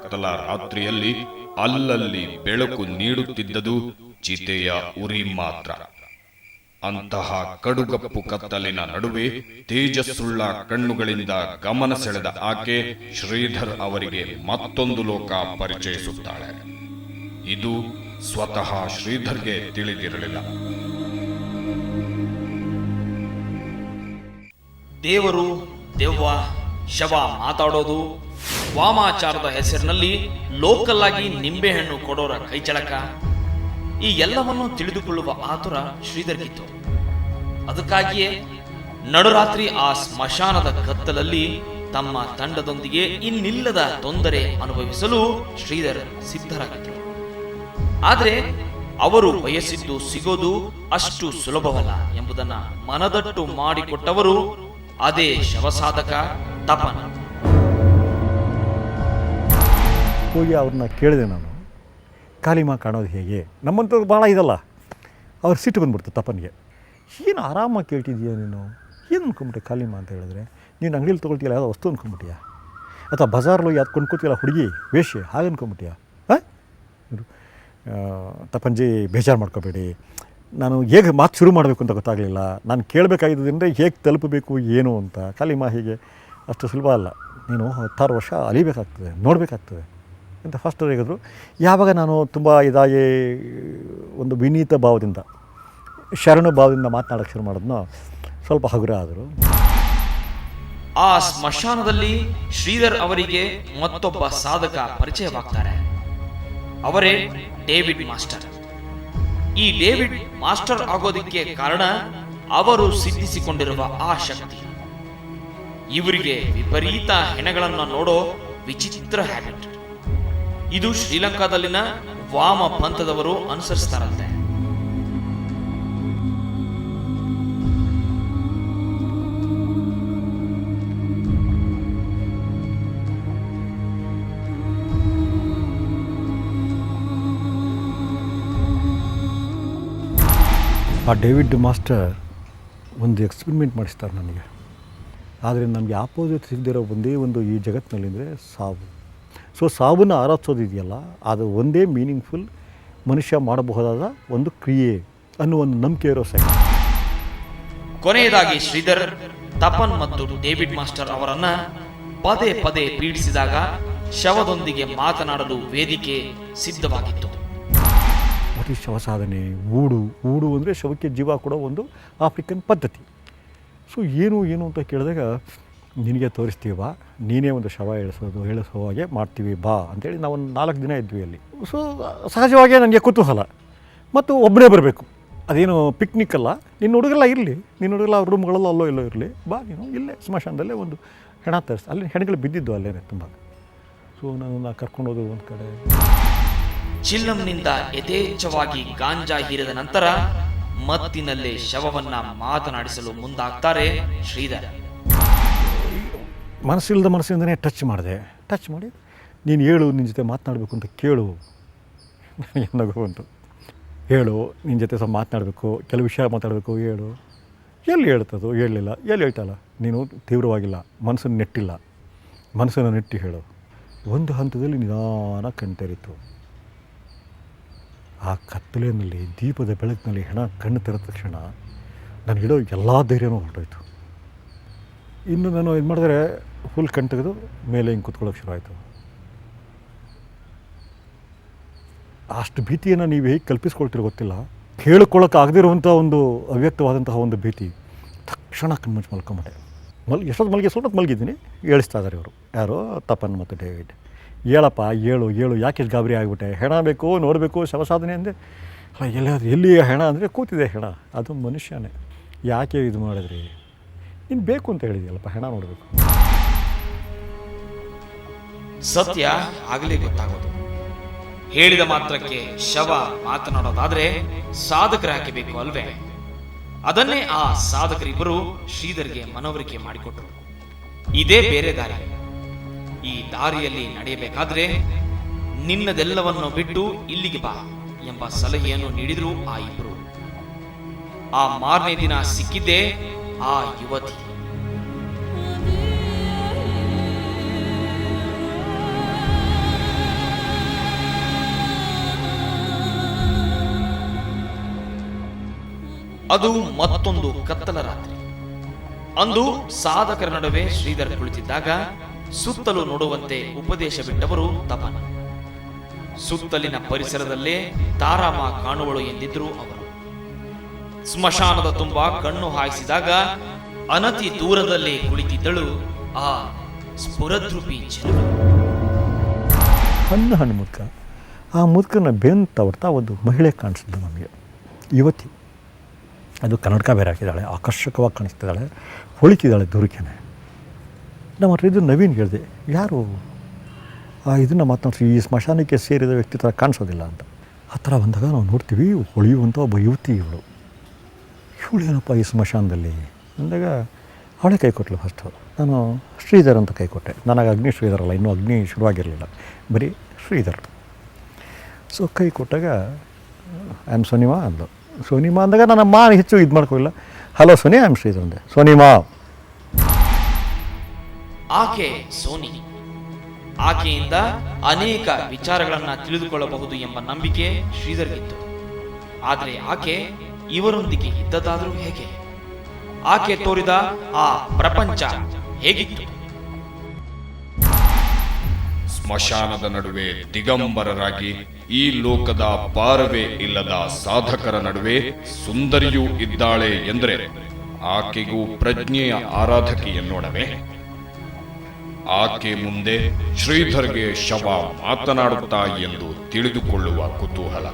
ಕತ್ತಲ ರಾತ್ರಿಯಲ್ಲಿ ಅಲ್ಲಲ್ಲಿ ಬೆಳಕು ನೀಡುತ್ತಿದ್ದುದು ಚಿತೆಯ ಉರಿ ಮಾತ್ರ. ಅಂತಹ ಕಡುಗಪ್ಪು ಕತ್ತಲಿನ ನಡುವೆ ತೇಜಸ್ಸುಳ್ಳ ಕಣ್ಣುಗಳಿಂದ ಗಮನ ಸೆಳೆದ ಆಕೆ ಶ್ರೀಧರ್ ಅವರಿಗೆ ಮತ್ತೊಂದು ಲೋಕ ಪರಿಚಯಿಸುತ್ತಾಳೆ. ಇದು ಸ್ವತಃ ಶ್ರೀಧರ್ಗೆ ತಿಳಿದಿರಲಿಲ್ಲ. ದೇವರು, ದೆವ್ವ, ಶವ ಮಾತಾಡೋದು, ವಾಮಾಚಾರದ ಹೆಸರಿನಲ್ಲಿ ಲೋಕಲ್ ಆಗಿ ನಿಂಬೆಹಣ್ಣು ಕೊಡೋರ ಕೈಚಳಕ, ಈ ಎಲ್ಲವನ್ನು ತಿಳಿದುಕೊಳ್ಳುವ ಆತುರ ಶ್ರೀಧರ್ಗಿತ್ತು. ಅದಕ್ಕಾಗಿಯೇ ನಡುರಾತ್ರಿ ಆ ಸ್ಮಶಾನದ ಕತ್ತಲಲ್ಲಿ ತಮ್ಮ ತಂಡದೊಂದಿಗೆ ಇನ್ನಿಲ್ಲದ ತೊಂದರೆ ಅನುಭವಿಸಲು ಶ್ರೀಧರ್ ಸಿದ್ಧರಾಗಿದ್ದರು. ಆದರೆ ಅವರು ಬಯಸಿದ್ದು ಸಿಗೋದು ಅಷ್ಟು ಸುಲಭವಲ್ಲ ಎಂಬುದನ್ನು ಮನದಟ್ಟು ಮಾಡಿಕೊಟ್ಟವರು ಅದೇ ಶವಸಾಧಕ ತಪನ್. ಹೋಗಿ ಅವ್ರನ್ನ ಕೇಳಿದೆ ನಾನು, ಕಾಲಿಮಾ ಕಾಣೋದು ಹೇಗೆ? ನಮ್ಮಂಥವ್ರು ಭಾಳ ಇದಲ್ಲ. ಅವ್ರು ಸಿಟ್ಟು ಬಂದ್ಬಿಡ್ತು ತಪನ್ಗೆ. ಏನು ಆರಾಮಾಗಿ ಕೇಳ್ತಿದ್ದೀಯ ನೀನು? ಏನು ಅಂದ್ಕೊಂಬಿಟ್ಟೆ ಕಾಲಿಮಾ ಅಂತ ಹೇಳಿದ್ರೆ? ನೀನು ಅಂಗಡಿಯಲ್ಲಿ ತೊಗೊಳ್ತೀಯಲ್ಲ, ಯಾವುದೋ ವಸ್ತು ಅಂದ್ಕೊಂಬಿಟ್ಟಿಯ? ಅಥವಾ ಬಜಾರ್ಲು ಯಾವ್ದು ಕೊಂಡ್ಕೊತೀಯಲ್ಲ ಹುಡುಗಿ ವೇಷ್ಯೆ, ಹಾಗೆ ಅಂದ್ಕೊಂಬಿಟ್ಟಿಯ? ಹಾಂ, ತಪನ್ಜಿ ಬೇಜಾರು ಮಾಡ್ಕೋಬೇಡಿ, ನಾನು ಹೇಗೆ ಮಾತು ಶುರು ಮಾಡಬೇಕು ಅಂತ ಗೊತ್ತಾಗಲಿಲ್ಲ. ನಾನು ಕೇಳಬೇಕಾಗಿದ್ದರಿಂದ ಹೇಗೆ ತಲುಪಬೇಕು ಏನು ಅಂತ. ಕಾಲಿಮಾ ಹೀಗೆ ಅಷ್ಟು ಸುಲಭ ಅಲ್ಲ, ನೀನು 10 ವರ್ಷ ಅಲಿಬೇಕಾಗ್ತದೆ, ನೋಡಬೇಕಾಗ್ತದೆ ಅಂತ ಫಸ್ಟ್ ಹೇಳಿದ್ರು. ಯಾವಾಗ ನಾನು ತುಂಬ ಇದಾಗಿ ಒಂದು ವಿನೀತ ಭಾವದಿಂದ, ಶರಣು ಭಾವದಿಂದ ಮಾತನಾಡೋಕ್ಕೆ ಶುರು ಮಾಡಿದ್ನೋ ಸ್ವಲ್ಪ ಹಗುರ ಆದರು. ಆ ಸ್ಮಶಾನದಲ್ಲಿ ಶ್ರೀಧರ್ ಅವರಿಗೆ ಮತ್ತೊಬ್ಬ ಸಾಧಕ ಪರಿಚಯವಾಗ್ತಾರೆ. ಅವರೇ ಡೇವಿಡ್ ಮಾಸ್ಟರ್. ಈ ಡೇವಿಡ್ ಮಾಸ್ಟರ್ ಆಗೋದಕ್ಕೆ ಕಾರಣ ಅವರು ಸಿದ್ಧಿಸಿಕೊಂಡಿರುವ ಆ ಶಕ್ತಿ. ಇವರಿಗೆ ವಿಪರೀತ ಹೆಣಗಳನ್ನು ನೋಡೋ ವಿಚಿತ್ರ ಹ್ಯಾಬಿಟ್. ಇದು ಶ್ರೀಲಂಕಾದಲ್ಲಿನ ವಾಮ ಪಂಥದವರು ಅನುಸರಿಸ್ತಾರಂತೆ. ಆ ಡೇವಿಡ್ ಮಾಸ್ಟರ್ ಒಂದು ಎಕ್ಸ್ಪೆರಿಮೆಂಟ್ ಮಾಡಿಸ್ತಾರೆ ನನಗೆ. ಆದರೆ ನಮಗೆ ಆಪೋಸಿಟ್ ಸಿಗದಿರೋ ಒಂದೇ ಒಂದು ಈ ಜಗತ್ತಿನಲ್ಲಿ ಅಂದರೆ ಸಾವು. ಸೊ ಸಾವನ್ನು ಆರಾಧಿಸೋದಿದೆಯಲ್ಲ, ಅದು ಒಂದೇ ಮೀನಿಂಗ್ಫುಲ್ ಮನುಷ್ಯ ಮಾಡಬಹುದಾದ ಒಂದು ಕ್ರಿಯೆ ಅನ್ನೋ ಒಂದು ನಂಬಿಕೆ ಇರೋ ಸಹ. ಕೊನೆಯದಾಗಿ ಶ್ರೀಧರ್, ತಪನ್ ಮತ್ತು ಡೇವಿಡ್ ಮಾಸ್ಟರ್ ಅವರನ್ನ ಪದೇ ಪದೇ ಪೀಡಿಸಿದಾಗ ಶವದೊಂದಿಗೆ ಮಾತನಾಡಲು ವೇದಿಕೆ ಸಿದ್ಧವಾಗಿತ್ತು. ಅತಿ ಶವ ಸಾಧನೆ, ಊಡು ಅಂದರೆ ಶವಕ್ಕೆ ಜೀವ ಕೊಡೋ ಒಂದು ಆಫ್ರಿಕನ್ ಪದ್ಧತಿ. ಸೊ ಏನು ಅಂತ ಕೇಳಿದಾಗ, ನಿನಗೆ ತೋರಿಸ್ತೀವಿ ಬಾ, ನೀನೇ ಒಂದು ಶವ ಹೇಳಿಸೋ ಹಾಗೆ ಮಾಡ್ತೀವಿ ಬಾ ಅಂತೇಳಿ ನಾವು ಒಂದು 4 ದಿನ ಇದ್ವಿ ಅಲ್ಲಿ. ಸೊ ಸಹಜವಾಗಿ ನನಗೆ ಕುತೂಹಲ, ಮತ್ತು ಒಬ್ಬನೇ ಬರಬೇಕು. ಅದೇನು ಪಿಕ್ನಿಕ್ ಅಲ್ಲ, ನಿನ್ನ ಹುಡುಗಲ್ಲ ಇರಲಿ, ನಿನ್ನ ಹುಡುಗಲ್ಲ ರೂಮ್ಗಳಲ್ಲ ಅಲ್ಲೋ ಎಲ್ಲೋ ಇರಲಿ, ಬಾ ನೀನು ಇಲ್ಲೇ ಸ್ಮಶಾನದಲ್ಲೇ ಒಂದು ಹೆಣ ತರಿಸಿ. ಅಲ್ಲಿ ಹೆಣಗಳು ಬಿದ್ದಿದ್ದು ಅಲ್ಲೇ ತುಂಬ. ಸೊ ನಾನು ಕರ್ಕೊಂಡೋದು ಒಂದು ಕಡೆ. ಚಿಲ್ಲಂನಿಂದ ಯಥೇಚ್ಛವಾಗಿ ಗಾಂಜಾ ಹೀರಿದ ನಂತರ ಮತ್ತಿನಲ್ಲೇ ಶವವನ್ನ ಮಾತನಾಡಿಸಲು ಮುಂದಾಗ್ತಾರೆ ಶ್ರೀಧರ್. ಮನಸ್ಸಿಂದನೇ ಟಚ್ ಮಾಡಿ, ನೀನು ಹೇಳು, ನಿನ್ನ ಜೊತೆ ಮಾತನಾಡಬೇಕು ಅಂತ ಕೇಳು. ನನಗೆ ನಗು ಬಂತು. ಹೇಳು, ನಿನ್ನ ಜೊತೆ ಸ್ವಲ್ಪ ಮಾತನಾಡಬೇಕು, ಕೆಲವು ವಿಷಯ ಮಾತಾಡಬೇಕು, ಹೇಳು. ಎಲ್ಲಿ ಹೇಳ್ತದೋ ಹೇಳಲಿಲ್ಲ, ಎಲ್ಲಿ ಹೇಳ್ತಲ್ಲ, ನೀನು ತೀವ್ರವಾಗಿಲ್ಲ, ಮನಸ್ಸನ್ನು ನೆಟ್ಟಿ ಹೇಳು. ಒಂದು ಹಂತದಲ್ಲಿ ನಿಧಾನ ಕಣ್ತೆರಿತು. ಆ ಕತ್ತಲೆಯಲ್ಲಿ ದೀಪದ ಬೆಳಕಿನಲ್ಲಿ ಹೆಣ ಕಣ್ಣು ತೆರೆದ ತಕ್ಷಣ ನನಗಿಡೋ ಎಲ್ಲ ಧೈರ್ಯನೂ ಹೊರಟೋಯ್ತು. ಇನ್ನು ನಾನು ಇದು ಮಾಡಿದ್ರೆ ಫುಲ್ ಕಣ್ ತೆಗೆದು ಮೇಲೆ ಹಿಂಗೆ ಕೂತ್ಕೊಳ್ಳೋಕೆ ಶುರು ಆಯಿತು. ಅಷ್ಟು ಭೀತಿಯನ್ನು ನೀವು ಹೇಗೆ ಕಲ್ಪಿಸ್ಕೊಳ್ತಿರೋ ಗೊತ್ತಿಲ್ಲ. ಹೇಳ್ಕೊಳ್ಳೋಕೆ ಆಗದಿರುವಂಥ ಒಂದು ಅವ್ಯಕ್ತವಾದಂತಹ ಒಂದು ಭೀತಿ. ತಕ್ಷಣ ಕಣ್ಮುಚ್ಚಿ ಮಲ್ಕೊಂಬಿಟ್ಟೆ. ಎಷ್ಟೊತ್ತು ಸ್ವಲ್ಪ ಮಲಗಿದ್ದೀನಿ. ಹೇಳಿಸ್ತಾ ಇದ್ದಾರೆ ಇವರು, ಯಾರು, ತಪನ್ ಮತ್ತು ಡೇವಿಡ್. ಹೇಳಪ್ಪ, ಹೇಳು, ಯಾಕೆ ಗಾಬರಿ ಆಗಿಬಿಟ್ಟೆ? ಹೆಣ ಬೇಕು, ನೋಡಬೇಕು, ಶವಸಾಧನೆ ಅಂದೆ. ಎಲ್ಲಿ ಹೆಣ ಅಂದರೆ ಕೂತಿದೆ ಹೆಣ, ಅದು ಮನುಷ್ಯನೇ. ಯಾಕೆ ಇದು ಮಾಡಿದ್ರಿ? ನೀನು ಬೇಕು ಅಂತ ಹೇಳಿದೆಯಲ್ಲಪ್ಪ, ಹೆಣ ನೋಡಬೇಕು. ಸತ್ಯ ಆಗಲೇ ಗೊತ್ತಾಗೋದು. ಹೇಳಿದ ಮಾತ್ರಕ್ಕೆ ಶವ ಮಾತನಾಡೋದಾದ್ರೆ ಸಾಧಕರು ಯಾಕೆ ಬೇಕು ಅಲ್ವೇ? ಅದನ್ನೇ ಆ ಸಾಧಕರಿಬ್ಬರು ಶ್ರೀಧರ್ಗೆ ಮನವರಿಕೆ ಮಾಡಿಕೊಟ್ರು. ಇದೇ ಬೇರೆ ದಾರಿ. ಈ ದಾರಿಯಲ್ಲಿ ನಡೆಯಬೇಕಾದ್ರೆ ನಿನ್ನದೆಲ್ಲವನ್ನು ಬಿಟ್ಟು ಇಲ್ಲಿಗೆ ಬಾ ಎಂಬ ಸಲಹೆಯನ್ನು ನೀಡಿದ್ರು ಆ ಇಬ್ಬರು. ಆ ಮಾರನೇ ದಿನ ಸಿಕ್ಕಿದ್ದೇ ಆ ಯುವತಿ. ಅದು ಮತ್ತೊಂದು ಕತ್ತಲ ರಾತ್ರಿ. ಅಂದು ಸಾಧಕರ ನಡುವೆ ಶ್ರೀಧರ್ ಕುಳಿತಿದ್ದಾಗ ಸುತ್ತಲೂ ನೋಡುವಂತೆ ಉಪದೇಶ ಬಿಟ್ಟವರು ತಪನ್. ಸುತ್ತಲಿನ ಪರಿಸರದಲ್ಲೇ ತಾರಾಮ ಕಾಣುವಳು ಎಂದಿದ್ರು ಅವರು. ಸ್ಮಶಾನದ ತುಂಬ ಕಣ್ಣು ಹಾಯಿಸಿದಾಗ ಅನತಿ ದೂರದಲ್ಲೇ ಕುಳಿತಿದ್ದಳು ಆ ಸ್ಫುರದ್ರೂಪಿ ಚೆಲುವೆ. ಹಣ್ಣು ಮುದುಕ. ಆ ಮುದುಕನ ಬೆಂತ ಹೊಡ್ತಾ ಒಂದು ಮಹಿಳೆ ಕಾಣಿಸಿದ್ದು ನಮಗೆ, ಯುವತಿ. ಅದು ಕನ್ನಡಕ ಬೇರೆ ಹಾಕಿದ್ದಾಳೆ, ಆಕರ್ಷಕವಾಗಿ ಕಾಣಿಸ್ತಿದ್ದಾಳೆ, ಹೊಳಿತಿದ್ದಾಳೆ ದೂರಕ್ಕೇನೆ. ನಮ್ಮ ಹತ್ರ ಇದು ನವೀನ್ ಹೇಳಿದೆ, ಯಾರು ಇದನ್ನು ಮಾತನಾಡ್ಸಿ ಈ ಸ್ಮಶಾನಕ್ಕೆ ಸೇರಿದ ವ್ಯಕ್ತಿ ಥರ ಕಾಣಿಸೋದಿಲ್ಲ ಅಂತ. ಹತ್ತಿರ ಬಂದಾಗ ನಾವು ನೋಡ್ತೀವಿ, ಹೊಳೆಯುವಂಥ ಒಬ್ಬ ಯುವತಿ ಇವಳು. ಏನಪ್ಪ ಈ ಸ್ಮಶಾನದಲ್ಲಿ ಅಂದಾಗ ಅವಳೇ ಕೈ ಕೊಟ್ಟಳು. ಫಸ್ಟು ನಾನು ಶ್ರೀಧರ್ ಅಂತ ಕೈ ಕೊಟ್ಟೆ. ನನಗೆ ಅಗ್ನಿ ಶ್ರೀಧರ್ ಅಲ್ಲ, ಇನ್ನೂ ಅಗ್ನಿ ಶುರುವಾಗಿರಲಿಲ್ಲ, ಬರೀ ಶ್ರೀಧರ್. ಸೊ ಕೈ ಕೊಟ್ಟಾಗ ಐ ಆಮ್ ಸೋನಿಮಾ ಅಂದು. ಸೋನಿಮಾ ಅಂದಾಗ ನನ್ನ ಅಮ್ಮ ಹೆಚ್ಚು ಇದು ಮಾಡ್ಕೊಳ್ಳಿಲ್ಲ. Hello Soni, I am Sridhar ಅಂದೆ. ಸೋನಿಮಾ. ಆಕೆ ಸೋನಿ. ಆಕೆಯಿಂದ ಅನೇಕ ವಿಚಾರಗಳನ್ನ ತಿಳಿದುಕೊಳ್ಳಬಹುದು ಎಂಬ ನಂಬಿಕೆ ಶ್ರೀಧರ್ಗಿತ್ತು. ಆದರೆ ಆಕೆ ಇವರೊಂದಿಗೆ ಇದ್ದದಾದರೂ ಹೇಗೆ? ಆಕೆ ತೋರಿದ ಆ ಪ್ರಪಂಚ ಹೇಗಿತ್ತು? ಸ್ಮಶಾನದ ನಡುವೆ ದಿಗಂಬರರಾಗಿ ಈ ಲೋಕದ ಪಾರವೇ ಇಲ್ಲದ ಸಾಧಕರ ನಡುವೆ ಸುಂದರಿಯೂ ಇದ್ದಾಳೆ ಎಂದರೆ ಆಕೆಗೂ ಪ್ರಜ್ಞೆಯ ಆರಾಧಕಿಯನ್ನೋಡವೆ. ಆಕೆ ಮುಂದೆ ಶ್ರೀಧರ್ಗೆ ಶವ ಮಾತನಾಡುತ್ತಾ ಎಂದು ತಿಳಿದುಕೊಳ್ಳುವ ಕುತೂಹಲ.